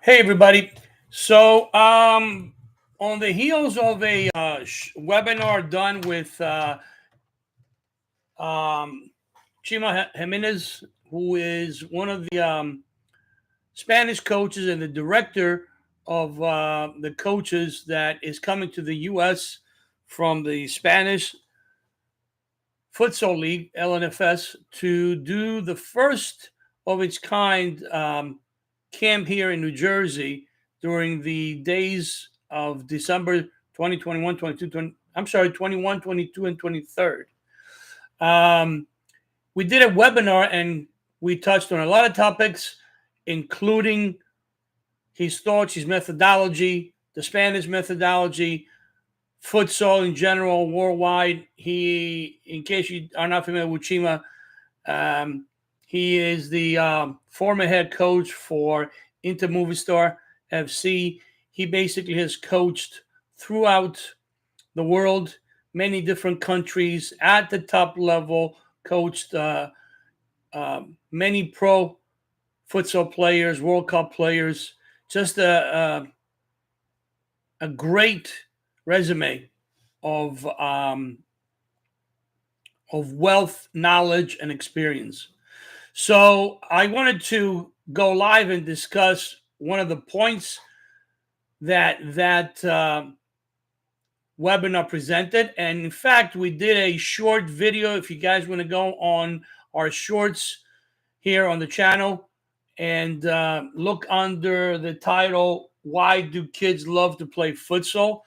Hey, everybody. So, on the heels of a webinar done with um, Chema Jiménez, who is one of the Spanish coaches and the director of the coaches that is coming to the U.S. from the Spanish Futsal League, LNFS, to do the first of its kind camp here in New Jersey during the days of December 2021, 22, 20, I'm sorry, 21, 22, and 23rd. Um, we did a webinar and we touched on a lot of topics, including his thoughts, his methodology, the Spanish methodology, futsal in general, worldwide. He, in case you are not familiar with Chima, um, he is the former head coach for Inter Movistar FC. He basically has coached throughout the world, many different countries at the top level, coached many pro futsal players, World Cup players. Just a great resume of wealth, knowledge, and experience. So I wanted to go live and discuss one of the points that webinar presented. And in fact, we did a short video. If you guys want to go on our shorts here on the channel and look under the title, Why Do Kids Love to Play Futsal?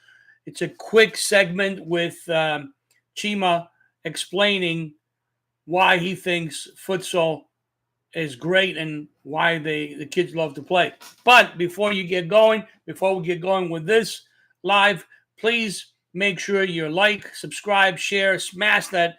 It's a quick segment with Chima explaining why he thinks futsal is great and why the kids love to play. But before we get going with this live, please make sure you like, subscribe, share, smash that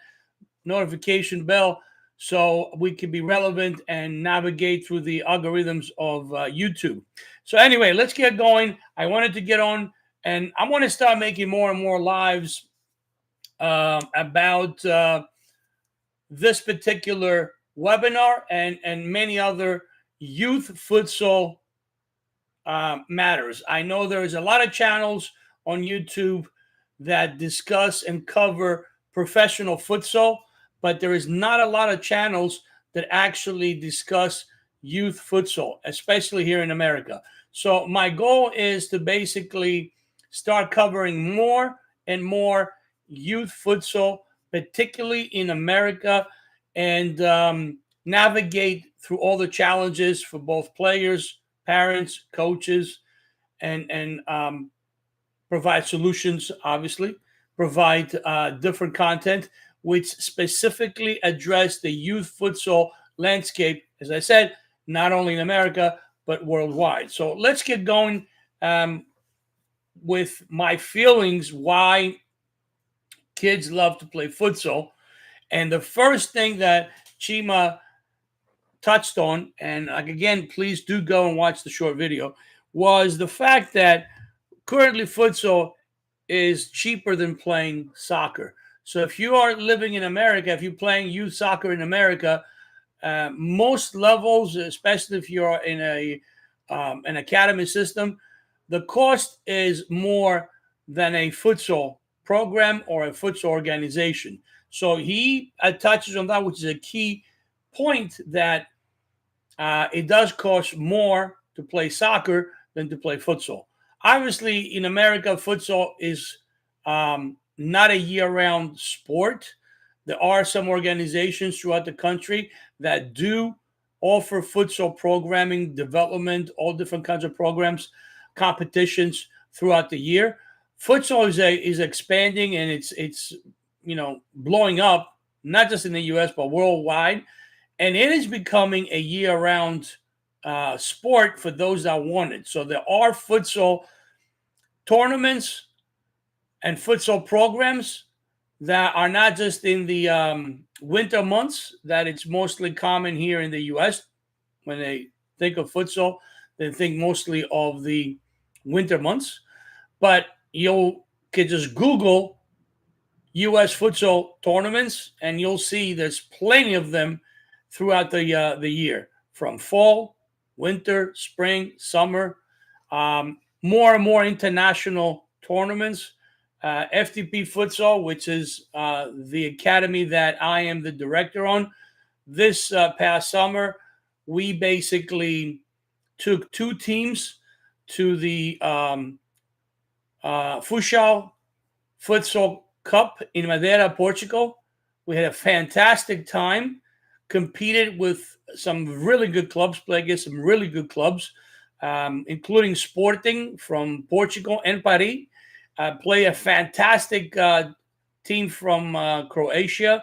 notification bell so we can be relevant and navigate through the algorithms of YouTube. So anyway, let's get going. I wanted to get on, and I want to start making more and more lives about this particular webinar and many other youth futsal matters. I know there's a lot of channels on YouTube that discuss and cover professional futsal, but there is not a lot of channels that actually discuss youth futsal, especially here in America. So my goal is to basically start covering more and more youth futsal, particularly in America, and navigate through all the challenges for both players, parents, coaches, and provide solutions. Obviously, provide different content which specifically address the youth futsal landscape. As I said, not only in America but worldwide. So let's get going with my feelings why kids love to play futsal. And the first thing that Chima touched on, and again, please do go and watch the short video, was the fact that currently futsal is cheaper than playing soccer. So if you are living in America, if you're playing youth soccer in America, most levels, especially if you're in an academy system, the cost is more than a futsal program or a futsal organization. So he touches on that, which is a key point, that it does cost more to play soccer than to play futsal. Obviously, in America, futsal is not a year-round sport. There are some organizations throughout the country that do offer futsal programming, development, all different kinds of programs, competitions throughout the year. Futsal is expanding, and it's blowing up, not just in the U.S. but worldwide, and it is becoming a year-round sport for those that want it. So there are futsal tournaments and futsal programs that are not just in the winter months, that it's mostly common here in the U.S. When they think of futsal, they think mostly of the winter months. But you can just Google U.S. futsal tournaments, and you'll see there's plenty of them throughout the year, from fall, winter, spring, summer. More and more international tournaments. FTP Futsal, which is the academy that I am the director on. This past summer, we basically took 2 teams to the Futsal Cup in Madeira, Portugal. We had a fantastic time, competed with some really good clubs, played against some really good clubs, including Sporting from Portugal and Paris. Play a fantastic team from Croatia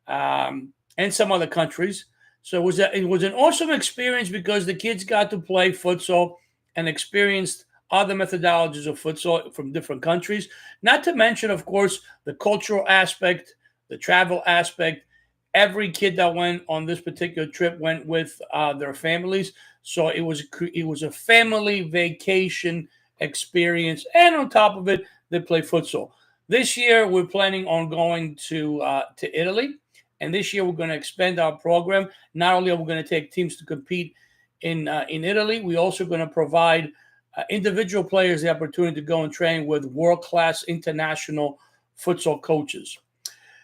and some other countries. So it was an awesome experience because the kids got to play futsal and experienced other methodologies of futsal from different countries. Not to mention, of course, the cultural aspect, the travel aspect. Every kid that went on this particular trip went with their families. So it was a family vacation experience. And on top of it, they play futsal. This year, we're planning on going to Italy. And this year, we're going to expand our program. Not only are we going to take teams to compete in Italy, we're also going to provide individual players the opportunity to go and train with world-class international futsal coaches.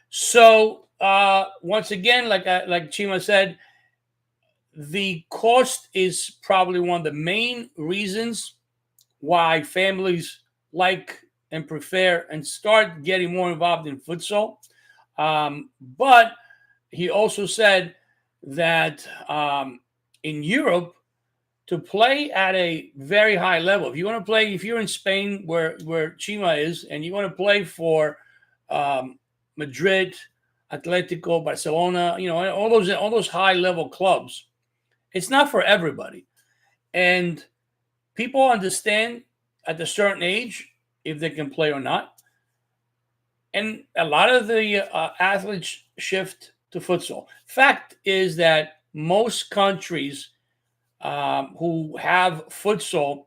So once again, like Chema said, the cost is probably one of the main reasons why families like and prefer and start getting more involved in futsal. But he also said that in Europe, to play at a very high level, if you're in Spain where Chema is, and you want to play for Madrid, Atletico, Barcelona, all those high level clubs, it's not for everybody. And people understand at a certain age if they can play or not. And a lot of the athletes shift to futsal. Fact is that most countries who have futsal,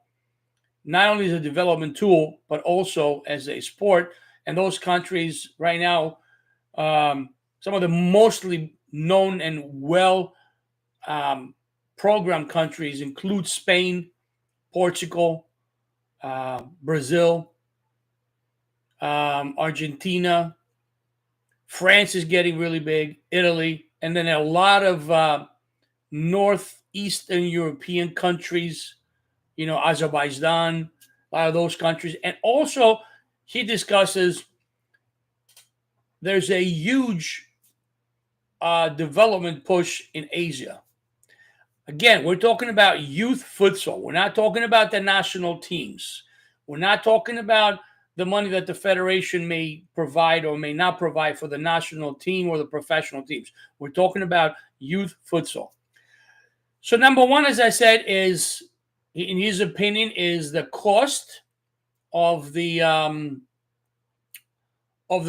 not only as a development tool, but also as a sport, and those countries right now, some of the mostly known and well programmed countries include Spain, Portugal, Brazil, Argentina. France is getting really big, Italy, and then a lot of northeastern European countries, Azerbaijan, a lot of those countries. And also, he discusses there's a huge development push in Asia. Again, we're talking about youth futsal. We're not talking about the national teams. We're not talking about the money that the federation may provide or may not provide for the national team or the professional teams. We're talking about youth futsal. So number one, as I said, is, in his opinion, is the cost of the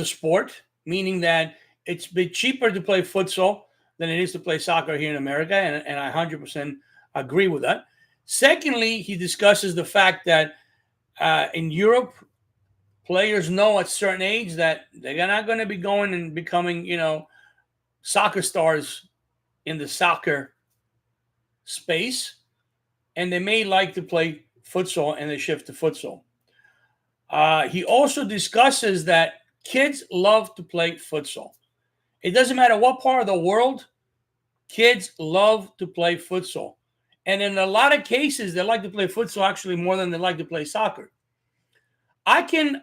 sport, meaning that it's a bit cheaper to play futsal than it is to play soccer here in America, and I 100% agree with that. Secondly, he discusses the fact that in Europe, players know at a certain age that they're not going to be going and becoming, soccer stars in the soccer space, and they may like to play futsal, and they shift to futsal. He also discusses that kids love to play futsal. It doesn't matter what part of the world, kids love to play futsal. And in a lot of cases, they like to play futsal actually more than they like to play soccer. I can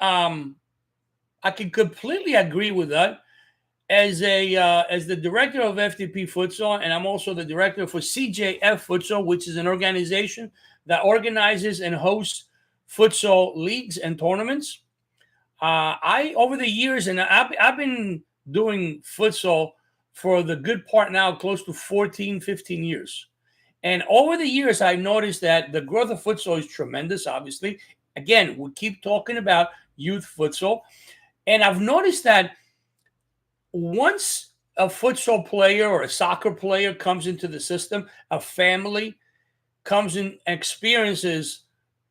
completely agree with that. As the director of FTP Futsal, and I'm also the director for CJF Futsal, which is an organization that organizes and hosts futsal leagues and tournaments. I over the years, and I've been doing futsal for the good part now, close to 14, 15 years. And over the years, I've noticed that the growth of futsal is tremendous, obviously. Again, we keep talking about youth futsal. And I've noticed that once a futsal player or a soccer player comes into the system, a family comes in, experiences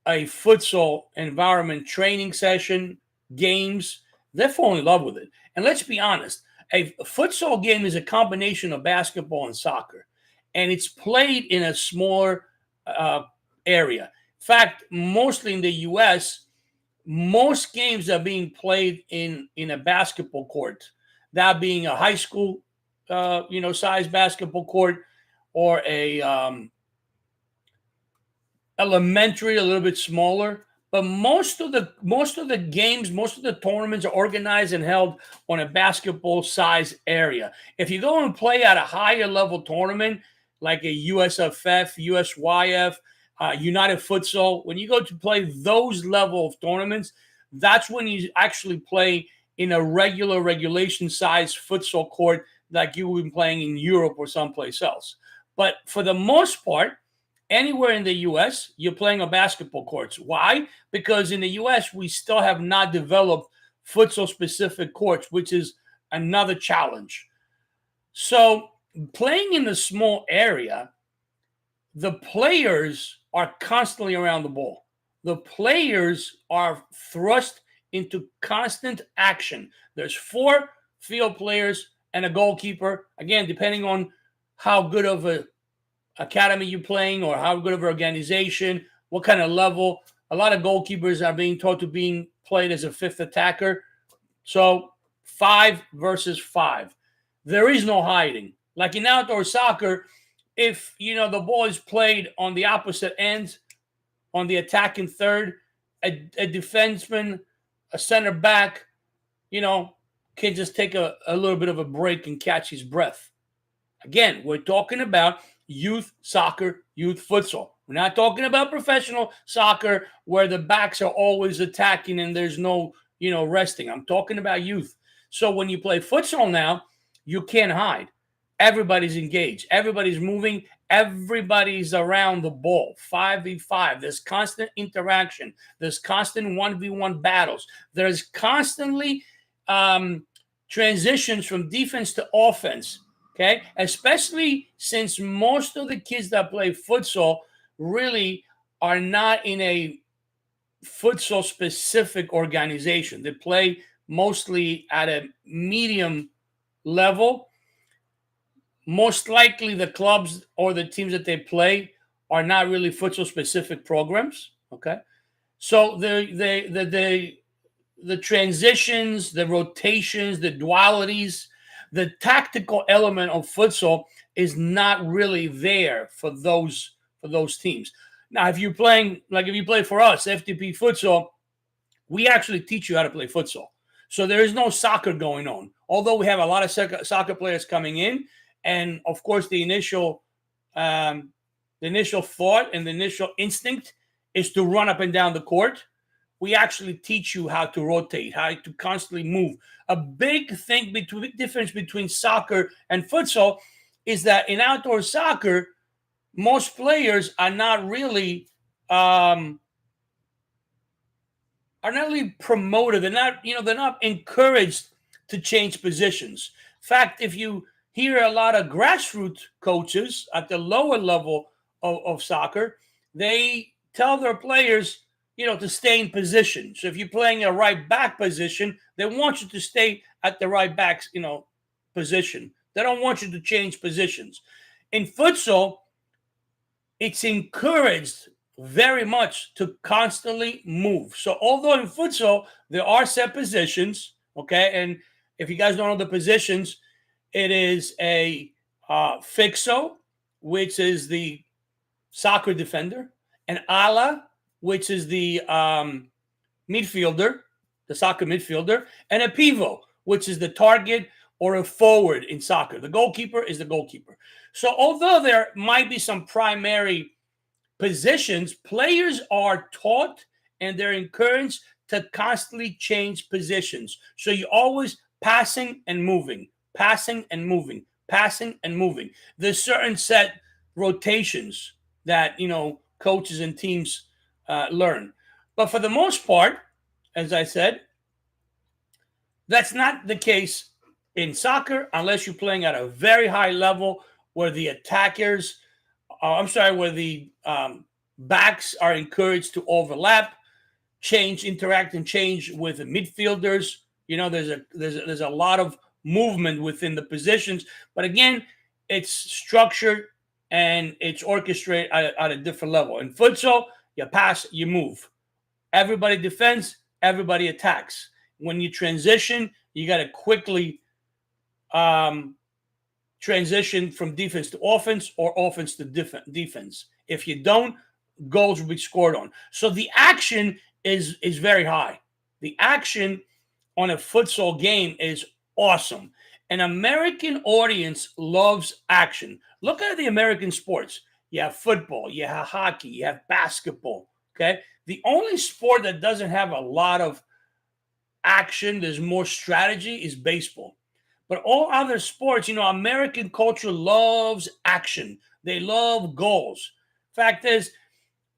a futsal environment, training session, games, they fall in love with it. And let's be honest, a futsal game is a combination of basketball and soccer, and it's played in a smaller area. fact, mostly in the U.S., most games are being played in a basketball court. That being a high school, size basketball court, or a elementary, a little bit smaller. But most of the games, most of the tournaments are organized and held on a basketball size area. If you go and play at a higher level tournament like a USFF, USYF, United Futsal, when you go to play those level of tournaments, that's when you actually play in a regulation size futsal court like you would be playing in Europe or someplace else. But for the most part, anywhere in the U.S., you're playing on basketball courts. Why? Because in the U.S., we still have not developed futsal-specific courts, which is another challenge. So playing in a small area, the players are constantly around the ball. The players are thrust into constant action. There's 4 field players and a goalkeeper. Again, depending on how good of a academy you're playing or how good of an organization, what kind of level. A lot of goalkeepers are being taught to being played as a 5th attacker. So 5 versus 5. There is no hiding. Like in outdoor soccer, if the ball is played on the opposite end, on the attacking third, a defenseman, a center back, can just take a little bit of a break and catch his breath. Again, we're talking about youth soccer, youth futsal. We're not talking about professional soccer where the backs are always attacking and there's no, resting. I'm talking about youth. So when you play futsal now, you can't hide. Everybody's engaged. Everybody's moving. Everybody's around the ball. 5v5. There's constant interaction. There's constant 1v1 battles. There's constantly transitions from defense to offense. Okay, especially since most of the kids that play futsal really are not in a futsal specific organization. They play mostly at a medium level. Most likely the clubs or the teams that they play are not really futsal specific programs. Okay, so the transitions, the rotations, the dualities, the tactical element of futsal is not really there for those teams. Now, if you play for us, FTP futsal, we actually teach you how to play futsal. So there is no soccer going on. Although we have a lot of soccer players coming in, and of course the initial thought and the initial instinct is to run up and down the court. We actually teach you how to rotate, how to constantly move. A big difference between soccer and futsal is that in outdoor soccer, most players are not really promoted. They're not encouraged to change positions. In fact, if you hear a lot of grassroots coaches at the lower level of soccer, they tell their players, to stay in position. So if you're playing a right back position, they want you to stay at the right back, position. They don't want you to change positions. In futsal, it's encouraged very much to constantly move. So although in futsal, there are set positions, okay, and if you guys don't know the positions, it is a fixo, which is the soccer defender, an ala, which is the midfielder, the soccer midfielder, and a pivot, which is the target or a forward in soccer. The goalkeeper is the goalkeeper. So although there might be some primary positions, players are taught and they're encouraged to constantly change positions. So you're always passing and moving, passing and moving, passing and moving. There's certain set rotations that, coaches and teams learn. But for the most part, as I said, that's not the case in soccer unless you're playing at a very high level where the attackers, where the backs are encouraged to overlap, interact and change with the midfielders. There's a lot of movement within the positions. But again, it's structured and it's orchestrated at a different level. In futsal, You pass, you move. Everybody defends, everybody attacks. When you transition, you got to quickly transition from defense to offense or offense to defense. If you don't, goals will be scored on. So the action is very high. The action on a futsal game is awesome. An American audience loves action. Look at the American sports. You have football, you have hockey, you have basketball. Okay. The only sport that doesn't have a lot of action, there's more strategy, is baseball. But all other sports, American culture loves action. They love goals. Fact is,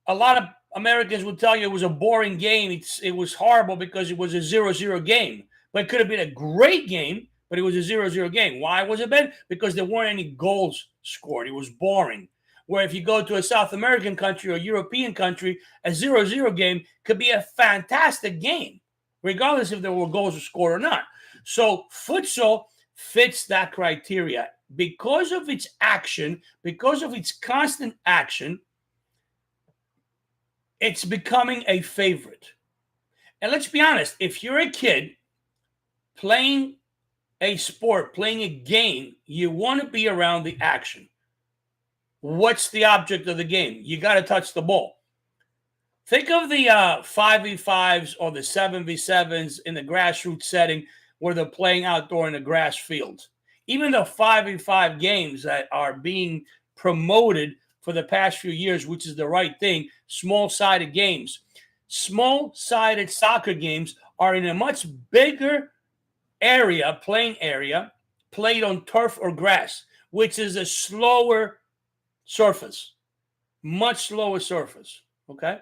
a lot of Americans would tell you it was a boring game. It was horrible because it was a 0-0 game. But it could have been a great game, but it was a 0-0 game. Why was it bad? Because there weren't any goals scored. It was boring. Where if you go to a South American country or European country, a 0-0 game could be a fantastic game, regardless if there were goals scored or not. So futsal fits that criteria. Because of its action, because of its constant action, it's becoming a favorite. And let's be honest, if you're a kid playing a sport, playing a game, you want to be around the action. What's the object of the game? You got to touch the ball. Think of the 5v5s or the 7v7s in the grassroots setting where they're playing outdoor in a grass field. Even the 5v5 games that are being promoted for the past few years, which is the right thing, small-sided games. Small-sided soccer games are in a much bigger area, playing area, played on turf or grass, which is a slower surface, much slower surface, okay?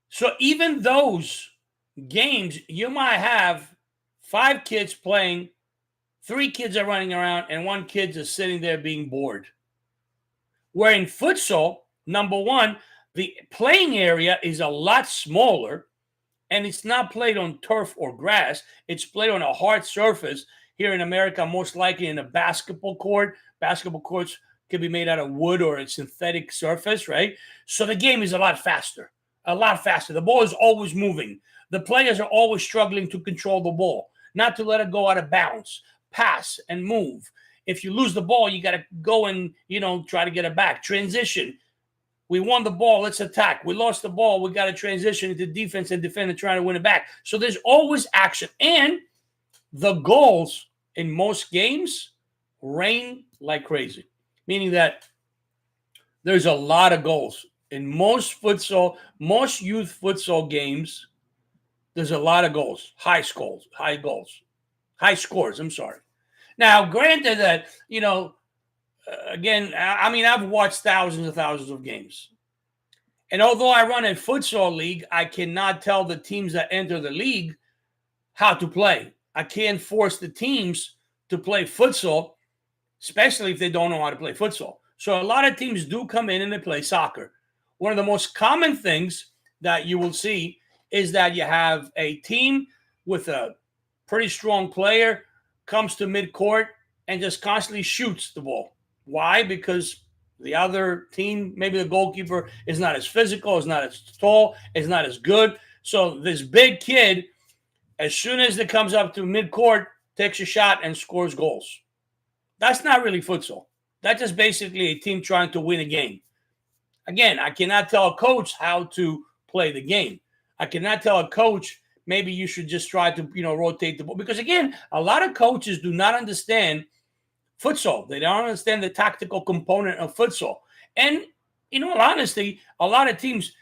So even those games, you might have 5 kids playing, 3 kids are running around, and 1 kid just sitting there being bored. Where in futsal, number one, the playing area is a lot smaller, and it's not played on turf or grass. It's played on a hard surface. Here in America, most likely in a basketball court. Basketball courts can be made out of wood or a synthetic surface, right? So the game is a lot faster, a lot faster. The ball is always moving. The players are always struggling to control the ball, not to let it go out of bounds, pass and move. If you lose the ball, you got to go and, try to get it back. Transition. We won the ball. Let's attack. We lost the ball. We got to transition into defense and defend and try to win it back. So there's always action. And the goals in most games rain like crazy, meaning that there's a lot of goals. In most youth futsal games, there's a lot of goals, high scores. Now, granted that, again, I've watched thousands and thousands of games. And although I run a futsal league, I cannot tell the teams that enter the league how to play. I can't force the teams to play futsal, especially if they don't know how to play futsal. So a lot of teams do come in and they play soccer. One of the most common things that you will see is that you have a team with a pretty strong player comes to midcourt and just constantly shoots the ball. Why? Because the other team, maybe the goalkeeper, is not as physical, is not as tall, is not as good. So this big kid, as soon as it comes up to midcourt, takes a shot and scores goals. That's not really futsal. That's just basically a team trying to win a game. Again, I cannot tell a coach how to play the game. I cannot tell a coach, maybe you should just try to, rotate the ball. Because, again, a lot of coaches do not understand futsal. They don't understand the tactical component of futsal. And, in all honesty, a lot of teams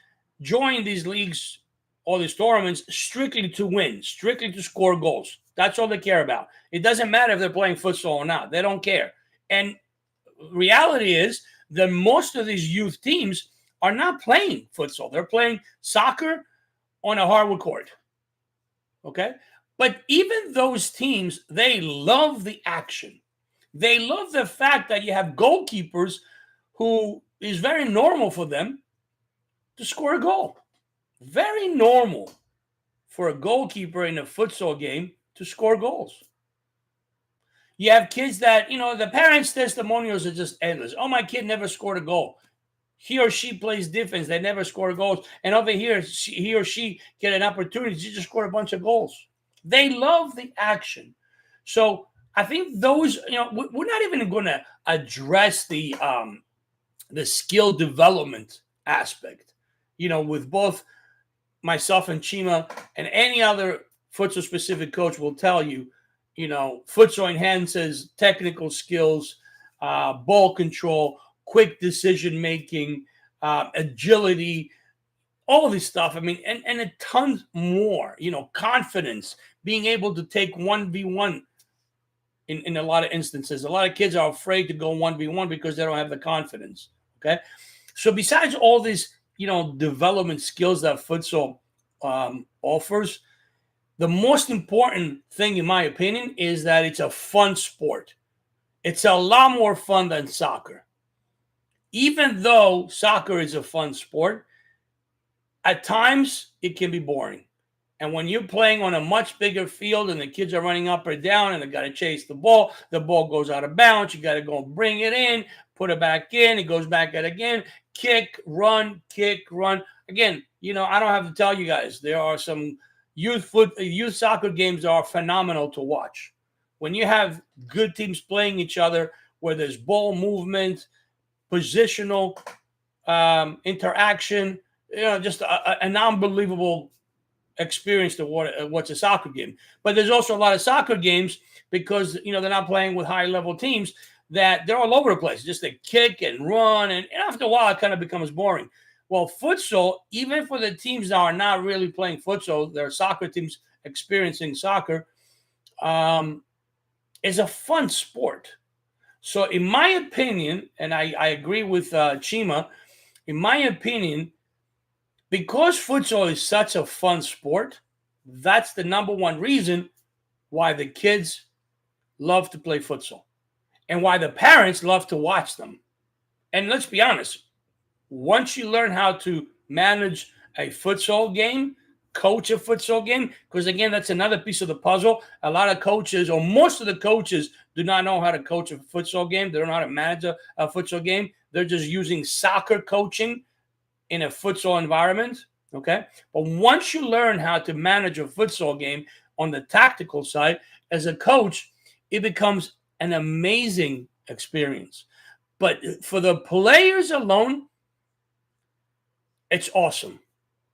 join these leagues or these tournaments strictly to win, strictly to score goals. That's all they care about. It doesn't matter if they're playing futsal or not. They don't care. And reality is that most of these youth teams are not playing futsal. They're playing soccer on a hardwood court. Okay? But even those teams, they love the action. They love the fact that you have goalkeepers who is very normal for them to score a goal. Very normal for a goalkeeper in a futsal game to score goals. You have kids that, the parents' testimonials are just endless. Oh, my kid never scored a goal. he or she plays defense. They never score goals. And over here, he or she get an opportunity to just score a bunch of goals. They love the action. So I think those, we're not even going to address the skill development aspect, with both myself and Chema and any other futsal specific coach will tell you, futsal enhances technical skills, ball control, quick decision making, agility, all of this stuff. I mean, and a ton more, confidence, being able to take 1v1 in a lot of instances. A lot of kids are afraid to go 1v1 because they don't have the confidence. Okay. So besides all these, development skills that futsal offers, the most important thing, in my opinion, is that it's a fun sport. It's a lot more fun than soccer. Even though soccer is a fun sport, at times it can be boring. And when you're playing on a much bigger field and the kids are running up or down and they got to chase the ball goes out of bounds. You got to go bring it in, put it back in, it goes back out again, kick, run. Again, I don't have to tell you guys, there are some youth soccer games that are phenomenal to watch. When you have good teams playing each other, where there's ball movement, positional interaction, just an unbelievable experience to what's a soccer game. But there's also a lot of soccer games, because they're not playing with high level teams, that they're all over the place. Just they kick and run, and after a while it kind of becomes boring. Well, futsal, even for the teams that are not really playing futsal, they're soccer teams experiencing soccer, is a fun sport. So in my opinion, and I agree with Chema, in my opinion, because futsal is such a fun sport, that's the number one reason why the kids love to play futsal and why the parents love to watch them. And let's be honest, once you learn how to manage a futsal game, coach a futsal game, because again, that's another piece of the puzzle. A lot of coaches, or most of the coaches, do not know how to coach a futsal game. They don't know how to manage a futsal game. They're just using soccer coaching in a futsal environment, okay? But once you learn how to manage a futsal game on the tactical side, as a coach, it becomes an amazing experience. But for the players alone, it's awesome.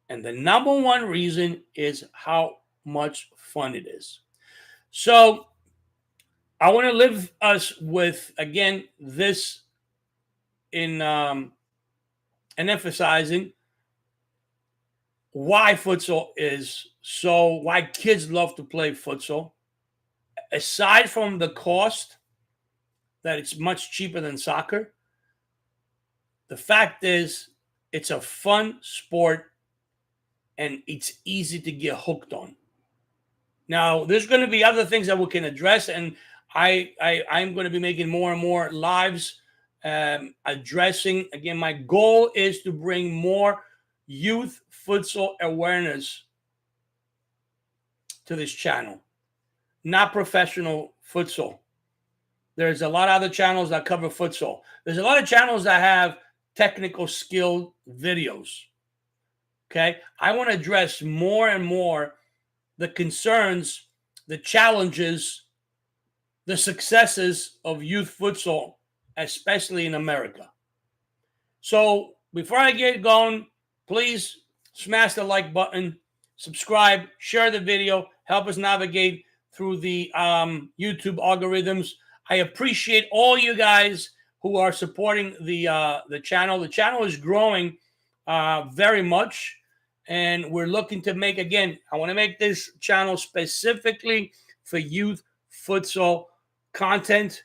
And the number one reason is how much fun it is. So I want to leave us with, again, this in and emphasizing why futsal is why kids love to play futsal. Aside from the cost, that it's much cheaper than soccer, the fact is it's a fun sport and it's easy to get hooked on. Now, there's going to be other things that we can address, and I'm going to be making more and more lives addressing. Again, my goal is to bring more youth futsal awareness to this channel, not professional futsal. There's a lot of other channels that cover futsal. There's a lot of channels that have technical skill videos. Okay, I want to address more and more the concerns, the challenges, the successes of youth futsal, especially in America. So before I get going, please smash the like button, subscribe, share the video, help us navigate through the YouTube algorithms. I appreciate all you guys who are supporting the channel. The channel is growing very much. And we're looking to make, again, I want to make this channel specifically for youth futsal content,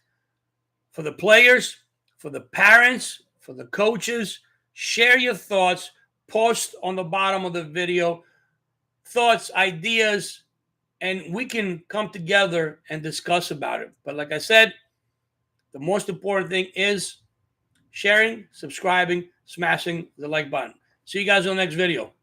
for the players, for the parents, for the coaches. Share your thoughts. Post on the bottom of the video thoughts, ideas, and we can come together and discuss about it. But like I said, the most important thing is sharing, subscribing, smashing the like button. See you guys on the next video.